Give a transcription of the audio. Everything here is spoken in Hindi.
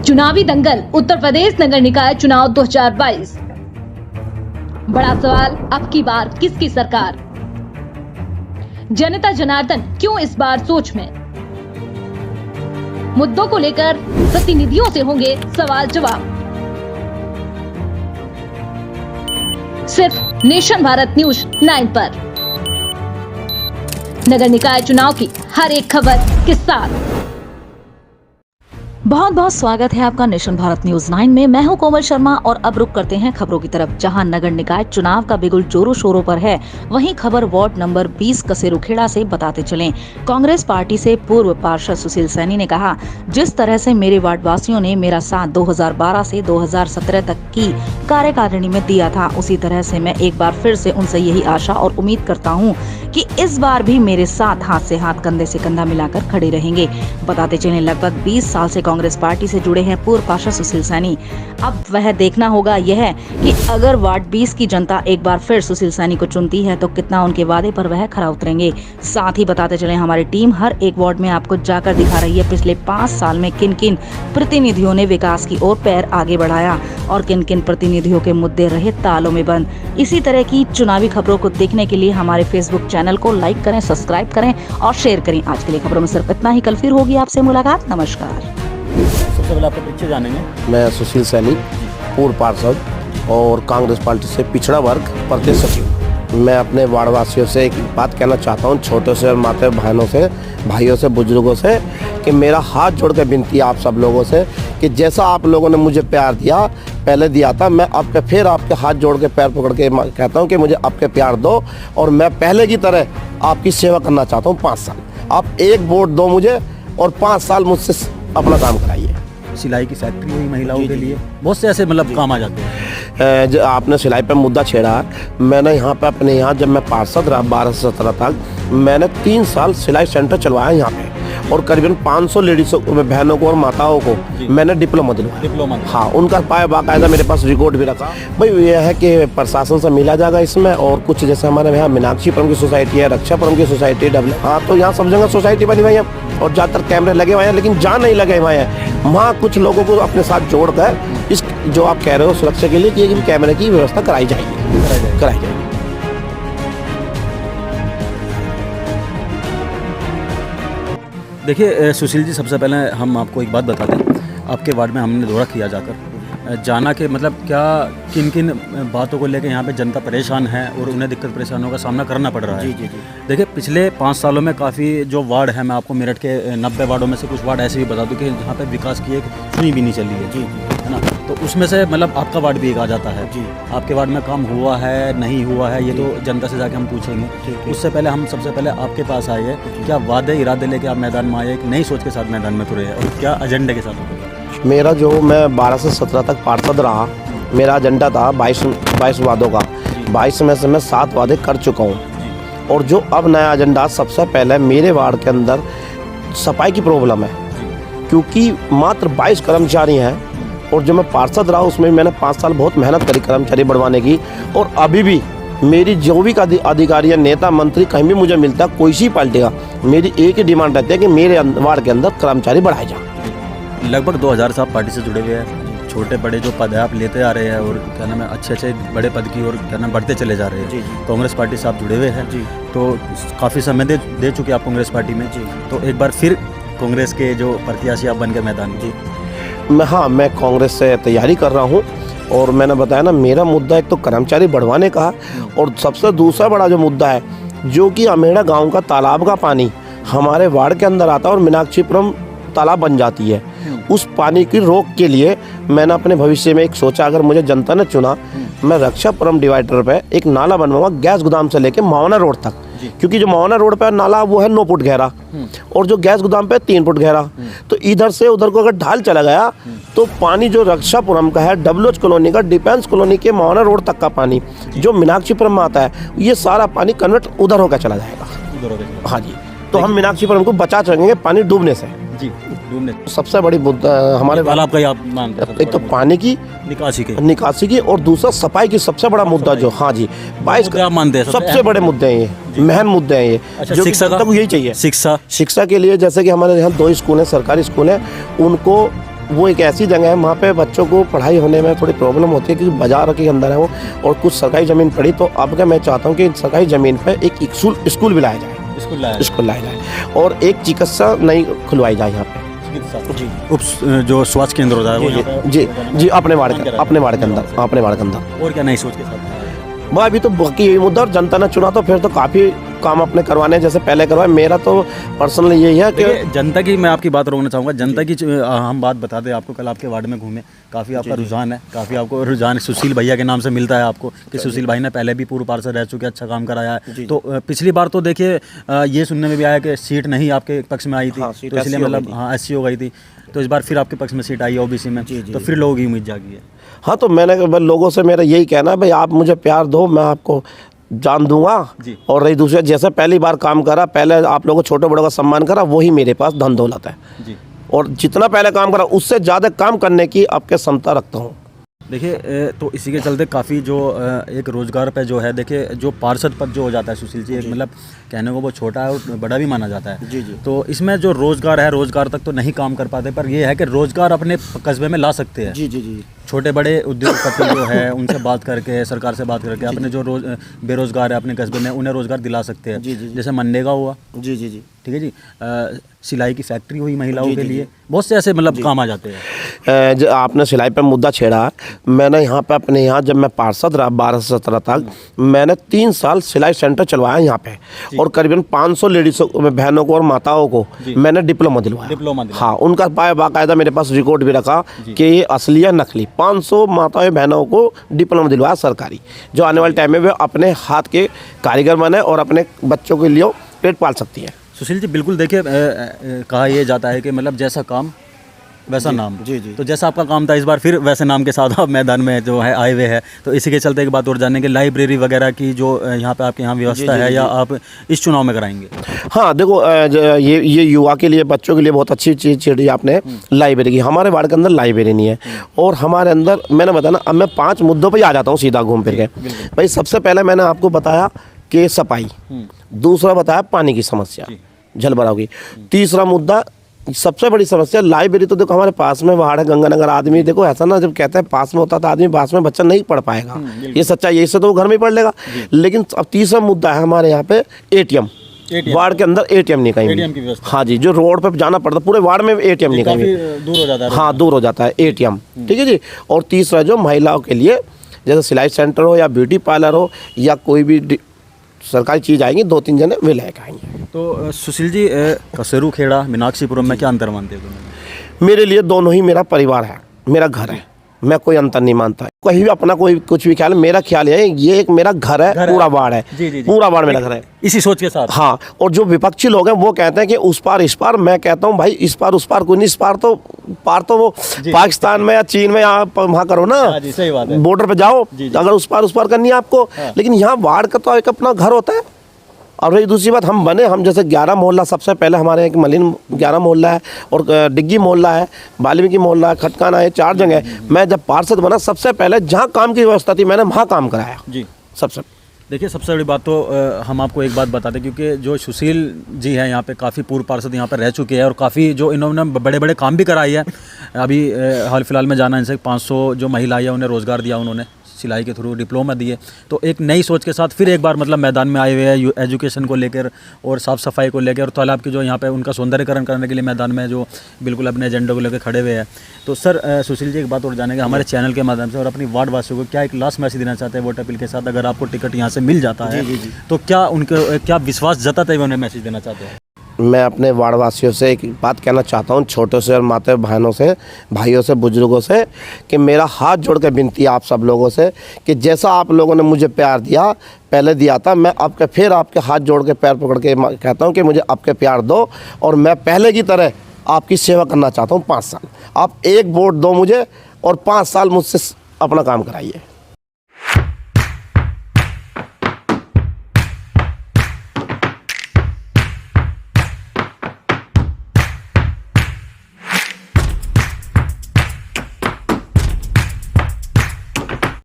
चुनावी दंगल, उत्तर प्रदेश नगर निकाय चुनाव 2022। बड़ा सवाल, अब की बार किसकी सरकार? जनता जनार्दन क्यों इस बार सोच में? मुद्दों को लेकर प्रतिनिधियों से होंगे सवाल जवाब। सिर्फ नेशन भारत न्यूज 9 पर। नगर निकाय चुनाव की हर एक खबर के साथ बहुत बहुत स्वागत है आपका नेशन भारत न्यूज 9 में। मैं हूं कोमल शर्मा और अब रुक करते हैं खबरों की तरफ। जहां नगर निकाय चुनाव का बिगुल जोरों शोरों पर है, वहीं खबर वार्ड नंबर 20 कसेरुखेड़ा से बताते चलें। कांग्रेस पार्टी से पूर्व पार्षद सुशील सैनी ने कहा, जिस तरह से मेरे वार्ड वासियों ने मेरा साथ 2012 से 2017 तक की कार्यकारिणी में दिया था, उसी तरह से मैं एक बार फिर से उनसे यही आशा और उम्मीद करता हूं कि इस बार भी मेरे साथ हाथ से हाथ, कंधे से कंधा मिलाकर खड़े रहेंगे। बताते चलें, लगभग 20 साल से कांग्रेस पार्टी से जुड़े हैं पूर्व पार्षद सुशील सैनी। अब वह देखना होगा यह कि अगर वार्ड 20 की जनता एक बार फिर सुशील सैनी को चुनती है तो कितना उनके वादे पर वह खरा उतरेंगे। साथ ही बताते चलें, हमारी टीम हर एक वार्ड में आपको जाकर दिखा रही है पिछले 5 साल में किन किन प्रतिनिधियों ने विकास की ओर पैर आगे बढ़ाया और किन किन प्रतिनिधियों के मुद्दे रहे तालों में बंद। इसी तरह की चुनावी खबरों को देखने के लिए हमारे फेसबुक चैनल को लाइक करें, सब्सक्राइब करें और शेयर करें। आज के लिए खबरों में सिर्फ इतना ही। कल फिर होगी आपसे मुलाकात। नमस्कार। सबसे पहले आपका परिचय जानेंगे। मैं सुशील सैनी, पूर्व पार्षद और कांग्रेस पार्टी से पिछड़ा वर्ग प्रदेश सचिव। मैं अपने वार्डवासियों से एक बात कहना चाहता हूँ, छोटे से माता बहनों से, भाइयों से, बुजुर्गों से, कि मेरा हाथ जोड़ के विनती है आप सब लोगों से कि जैसा आप लोगों ने मुझे प्यार दिया, पहले दिया था, मैं अब फिर आपके हाथ जोड़ के पैर पकड़ के कहता हूँ कि मुझे आपके प्यार दो और मैं पहले की तरह आपकी सेवा करना चाहता हूँ। 5 साल आप एक वोट दो मुझे और 5 साल मुझसे अपना काम कराइए। सिलाई की फैक्ट्री हुई महिलाओं के लिए, बहुत से ऐसे मतलब काम आ जाते हैं। जो आपने सिलाई पे मुद्दा छेड़ा, मैंने यहाँ पे अपने यहाँ जब मैं पार्षद रहा 12 से 17 तक, मैंने 3 साल सिलाई सेंटर चलवाया यहाँ पे और करीबन 500 लेडीज़ों को, बहनों को और माताओं को मैंने डिप्लोमा दिलवाया। हाँ, उनका बाकायदा मेरे पास रिकॉर्ड भी रखा। भाई यह है कि प्रशासन से मिला जाएगा इसमें, और कुछ जैसे हमारे यहाँ मीनाक्षीपुरम की सोसाइटी है, रक्षापुरम की सोसाइटी, हाँ, तो यहाँ सब जगह सोसाइटी बनी हुई है और ज़्यादातर कैमरे लगे हुए हैं, लेकिन जहाँ नहीं लगे हुए हैं वहाँ कुछ लोगों को अपने साथ जोड़कर इस जो आप कह रहे हो सुरक्षा के लिए कि कैमरे की व्यवस्था कराई जाएगी। देखिए सुशील जी, सबसे पहले हम आपको एक बात बता दें। आपके वार्ड में हमने दौरा किया जाकर, जाना कि मतलब क्या किन किन बातों को लेकर यहाँ पे जनता परेशान है और उन्हें दिक्कत परेशानियों का सामना करना पड़ रहा है। जी। देखिए पिछले 5 सालों में काफ़ी जो वार्ड है, मैं आपको मेरठ के 90 वार्डों में से कुछ वार्ड ऐसे भी बता दूँ कि जहाँ पे विकास की एक सुई भी नहीं चली है। जी, है ना। तो उसमें से मतलब आपका वार्ड भी एक आ जाता है। जी। आपके वार्ड में काम हुआ है, नहीं हुआ है, ये तो जनता से जाके हम पूछेंगे। उससे पहले हम सबसे पहले आपके पास आए हैं, क्या वादे इरादे लेके आप मैदान में आए, एक नई सोच के साथ मैदान में तुरे हैं और क्या एजेंडे के साथ? मेरा जो मैं 12 से 17 तक पार्षद रहा, मेरा एजेंडा था 22 वादों का। 22 में से मैं 7 वादे कर चुका हूँ और जो अब नया एजेंडा, सबसे पहले मेरे वार्ड के अंदर सफाई की प्रॉब्लम है, क्योंकि मात्र 22 कर्मचारी हैं और जो मैं पार्षद रहा उसमें मैंने 5 साल बहुत मेहनत करी कर्मचारी बढ़वाने की, और अभी भी मेरी जो भी अधिकारी या नेता मंत्री कहीं भी मुझे मिलता, कोई सी पार्टी का, मेरी एक ही डिमांड रहती है कि मेरे वार्ड के अंदर कर्मचारी बढ़ाए जाए। लगभग 2000 से आप पार्टी से जुड़े हुए हैं, छोटे बड़े जो पद है आप लेते आ रहे हैं और क्या नाम है, अच्छे बड़े पद की और क्या नाम बढ़ते चले जा रहे हैं। जी। कांग्रेस पार्टी से आप जुड़े हुए हैं। जी। तो काफ़ी समय दे चुके आप कांग्रेस पार्टी में। जी। तो एक बार फिर कांग्रेस के जो प्रत्याशी आप बन के मैदान में। जी। मैं कांग्रेस से तैयारी कर रहा हूँ और मैंने बताया ना, मेरा मुद्दा एक तो कर्मचारी बढ़वाने का, और सबसे दूसरा बड़ा जो मुद्दा है, जो कि अमेड़ा गाँव का तालाब का पानी हमारे वार्ड के अंदर आता है और मीनाक्षीपुरम तालाब बन जाती है। उस पानी की रोक के लिए मैंने अपने भविष्य में एक सोचा, अगर मुझे जनता ने चुना, मैं रक्षापुरम डिवाइडर पे एक नाला बनवाऊंगा, गैस गोदाम से लेके मावना रोड तक, क्योंकि जो मावना रोड पे नाला वो है 9 फुट गहरा और जो गैस गोदाम पे 3 फुट गहरा। तो इधर से उधर को अगर ढाल चला गया तो पानी जो रक्षापुरम का है, डब्ल्यूएच कॉलोनी का, डिफेंस कॉलोनी के मावना रोड तक का पानी जो मीनाक्षीपुरम में आता है, ये सारा पानी कन्वर्ट उधर होकर चला जाएगा। हाँ जी, तो हम मीनाक्षीपुरम को बचा सकेंगे पानी डूबने से। जी, डूबने। सबसे बड़ी मुद्दा हमारे तालाब का आप मानते हैं, एक तो पानी की निकासी की और दूसरा सफाई की सबसे बड़ा मुद्दा जो, हाँ जी, 22 आप मानते हैं सबसे बड़े मुद्दे हैं ये, महन मुद्दे हैं ये। अच्छा, शिक्षा का यही चाहिए। शिक्षा के लिए जैसे कि हमारे यहाँ 2 स्कूल हैं, सरकारी स्कूल हैं, उनको वो एक ऐसी जगह है वहाँ पे बच्चों को पढ़ाई होने में थोड़ी प्रॉब्लम होती है क्योंकि बाजार के अंदर है वो, और कुछ सरकारी ज़मीन पड़ी। तो अब क्या मैं चाहता हूँ कि सरकारी ज़मीन पे एक स्कूल भी लाया जाए, स्कूल लाया जाए, और एक चिकित्सा नई खुलवाई जाए यहाँ पे जी। जो स्वास्थ्य केंद्र होता है वो यहाँ पे जी अपने वार्ड के अंदर। और क्या नई सोच के साथ? वह अभी तो बाकी यही मुद्दा, और जनता ने चुना तो फिर तो काफ़ी काम अपने करवाने जैसे पहले करवाए। मेरा तो पर्सनली यही है कि जनता की, मैं आपकी बात रोकना चाहूँगा, जनता की हम बात बता दें आपको। कल आपके वार्ड में घूमे, काफ़ी आपका रुझान है, काफ़ी आपको रुझान सुशील भैया के नाम से मिलता है आपको कि सुशील भाई ने पहले भी पूर्व पार्षद रह चुके, अच्छा काम कराया है। तो पिछली बार तो देखिए ये सुनने में भी आया कि सीट नहीं आपके पक्ष में आई थी, तो इसलिए मतलब हाँ SC हो गई थी। तो इस बार फिर आपके पक्ष में सीट आई OBC में, तो फिर लोगों की उम्मीद जागी है। हाँ, तो मैंने लोगों से मेरा यही कहना है भाई, आप मुझे प्यार दो, मैं आपको जान दूंगा। और रही दूसरे, जैसे पहली बार काम करा, पहले आप लोगों छोटे बड़ों का सम्मान करा, वही मेरे पास धन दौलत है जी। और जितना पहले काम करा उससे ज़्यादा काम करने की आपके क्षमता रखता हूँ। देखिए तो इसी के चलते काफ़ी जो एक रोज़गार पे जो है, देखिए जो पार्षद पद जो हो जाता है सुशील जी, एक मतलब कहने को वो छोटा है और बड़ा भी माना जाता है जी। तो इसमें जो रोज़गार है, रोज़गार तक तो नहीं काम कर पाते, पर ये है कि रोज़गार अपने कस्बे में ला सकते हैं जी। छोटे बड़े उद्योगपति जो है उनसे बात करके, सरकार से बात करके अपने जो बेरोज़गार है अपने कस्बे में, उन्हें रोज़गार दिला सकते हैं। जैसे मनरेगा हुआ जी, ठीक है जी, सिलाई की फैक्ट्री हुई महिलाओं के लिए, बहुत से ऐसे मतलब काम आ जाते हैं। जो आपने सिलाई पर मुद्दा छेड़ा, मैंने यहाँ पे अपने यहाँ जब मैं पार्षद रहा 12 से 17 तक, मैंने 3 साल सिलाई सेंटर चलवाया यहाँ पे, और करीबन 500 लेडीज़ों बहनों को और माताओं को मैंने डिप्लोमा दिलवाया। हाँ, उनका बाकायदा मेरे पास रिकॉर्ड भी रखा कि ये असली या नकली। 500 माताओं बहनों को डिप्लोमा दिलवाया सरकारी, जो आने वाले टाइम में वे अपने हाथ के कारीगर बने और अपने बच्चों के लिए पेट पाल सकती है। सुशील जी बिल्कुल, देखिए कहा यह जाता है कि मतलब जैसा काम वैसा नाम जी। तो जैसा आपका काम था, इस बार फिर वैसे नाम के साथ आप मैदान में जो है आए हुए हैं। तो इसी के चलते एक बात और जानने की, लाइब्रेरी वगैरह की जो यहाँ पे आपके यहाँ व्यवस्था है या आप इस चुनाव में कराएंगे? हाँ, देखो ये युवा के लिए, बच्चों के लिए बहुत अच्छी चीज़ छेड़ी आपने, लाइब्रेरी की। हमारे वार्ड के अंदर लाइब्रेरी नहीं है, और हमारे अंदर मैंने बताया ना, अब मैं 5 मुद्दों पर ही आ जाता हूँ सीधा घूम फिर के। भाई सबसे पहले मैंने आपको बताया कि सफाई, दूसरा बताया पानी की समस्या, जल भराव की, तीसरा मुद्दा सबसे बड़ी समस्या लाइब्रेरी। तो देखो हमारे पास में वार्ड है गंगानगर, आदमी देखो ऐसा ना, जब कहते हैं पास में होता था आदमी, पास में बच्चा नहीं पढ़ पाएगा, ये सच्चाई है, इससे तो वो घर में ही पढ़ लेगा। लेकिन अब तीसरा मुद्दा है हमारे यहाँ पे ATM। वार्ड के अंदर ATM नहीं कहीं। हाँ जी, जो रोड पे जाना पड़ता, पूरे वार्ड में ATM नहीं कहीं, दूर हो जाता है। हाँ, दूर हो जाता है ATM, ठीक है जी। और तीसरा जो महिलाओं के लिए, जैसे सिलाई सेंटर हो या ब्यूटी पार्लर हो या कोई भी सरकारी चीज़ आएंगी, 2-3 जने वे लेकर आएंगे। तो सुशील जी कसेरू खेड़ा मीनाक्षीपुरम में क्या अंतर मानते हो? मेरे लिए दोनों ही मेरा परिवार है, मेरा घर है, मैं कोई अंतर नहीं मानता। कहीं भी अपना कोई कुछ भी ख्याल, मेरा ख्याल है ये एक मेरा घर है, पूरा वार्ड है जी। पूरा वार्ड मेरा घर है, इसी सोच के साथ। हाँ, और जो विपक्षी लोग हैं वो कहते हैं कि उस पार इस पार, मैं कहता हूँ भाई इस पार उस पार कोई नहीं, इस पार तो वो पाकिस्तान में या चीन में, यहाँ वहाँ करो ना, सही बात है, बॉर्डर पे जाओ अगर उस पार करनी है आपको। लेकिन यहाँ वार्ड का तो एक अपना घर होता है। और रही दूसरी बात, हम जैसे 11 मोहल्ला, सबसे पहले हमारे एक मलिन 11 मोहल्ला है, और डिग्गी मोहल्ला है, वाल्मीकि मोहल्ला है, खटकाना है, 4 जगह। मैं जब पार्षद बना, सबसे पहले जहाँ काम की व्यवस्था थी मैंने वहाँ काम कराया जी। सबसे देखिए सबसे बड़ी बात तो हम आपको एक बात बताते हैं, क्योंकि जो सुशील जी हैं यहाँ पे काफ़ी पूर्व पार्षद यहाँ पर रह चुके हैं, और काफ़ी जो इन्होंने बड़े बड़े काम भी कराए हैं। अभी हाल फिलहाल में जाना इनसे 500 जो महिला है उन्हें रोज़गार दिया उन्होंने, सिलाई के थ्रू डिप्लोमा दिए। तो एक नई सोच के साथ फिर एक बार मतलब मैदान में आए हुए हैं, एजुकेशन को लेकर और साफ़ सफाई को लेकर, और तालाब की जो यहाँ पे उनका सौंदर्यकरण करने के लिए मैदान में जो बिल्कुल अपने एजेंडे को लेकर खड़े हुए हैं। तो सर सुशील जी एक बात और जानेंगे हमारे चैनल के माध्यम से, और अपनी वार्ड वासियों को क्या एक लास्ट मैसेज देना चाहते हैं वोट अपील के साथ? अगर आपको टिकट यहाँ से मिल जाता है तो क्या उनके क्या विश्वास जताते हुए उन्हें मैसेज देना चाहते हैं? मैं अपने वार्ड वासियों से एक बात कहना चाहता हूँ, छोटों से और माता बहनों से, भाइयों से, बुजुर्गों से, कि मेरा हाथ जोड़ के विनती है आप सब लोगों से कि जैसा आप लोगों ने मुझे प्यार दिया, पहले दिया था, मैं फिर आपके हाथ जोड़ के पैर पकड़ के कहता हूँ कि मुझे आपके प्यार दो, और मैं पहले की तरह आपकी सेवा करना चाहता हूँ। 5 साल आप एक वोट दो मुझे, और 5 साल मुझसे अपना काम कराइए।